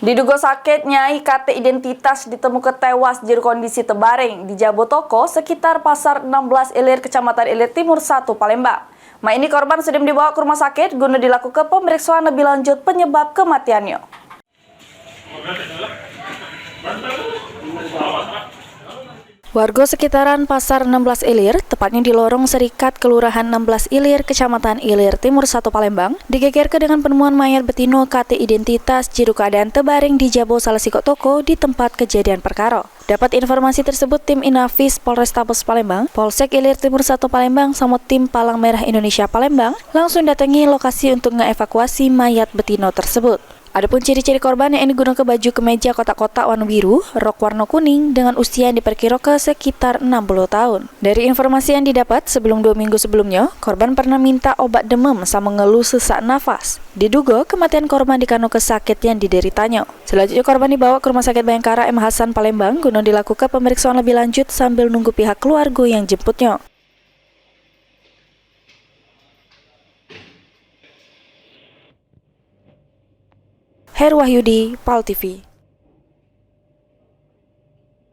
Diduga sakit, Nyai KT identitas ditemukan tewas di kondisi tebaring di Jabo Toko sekitar Pasar 16 Ilir, Kecamatan Ilir Timur 1, Palembang. Ini korban sudah dibawa ke rumah sakit guna dilakukan pemeriksaan lebih lanjut penyebab kematiannya. Warga sekitaran Pasar 16 Ilir, tepatnya di lorong Serikat Kelurahan 16 Ilir, Kecamatan Ilir Timur 1, Palembang, digegerkan dengan penemuan mayat betino KT identitas jiru keadaan tebaring di Jabo Salasiko Toko di tempat kejadian perkara. Dapat informasi tersebut tim Inafis Polrestabes Palembang, Polsek Ilir Timur 1 Palembang, sama tim Palang Merah Indonesia Palembang langsung datangi lokasi untuk mengevakuasi mayat betino tersebut. Adapun ciri-ciri korban yang digunakan baju kemeja kotak-kotak warna biru, rok warna kuning dengan usia yang diperkirakan sekitar 60 tahun. Dari informasi yang didapat, sebelum 2 minggu sebelumnya, korban pernah minta obat demam sama mengeluh sesak nafas. Diduga kematian korban dikarenakan sakit yang dideritanya. Selanjutnya korban dibawa ke Rumah Sakit Bayangkara M. Hasan Palembang guna dilakukan pemeriksaan lebih lanjut sambil nunggu pihak keluarga yang jemputnya. Herwahyudi, PAL TV.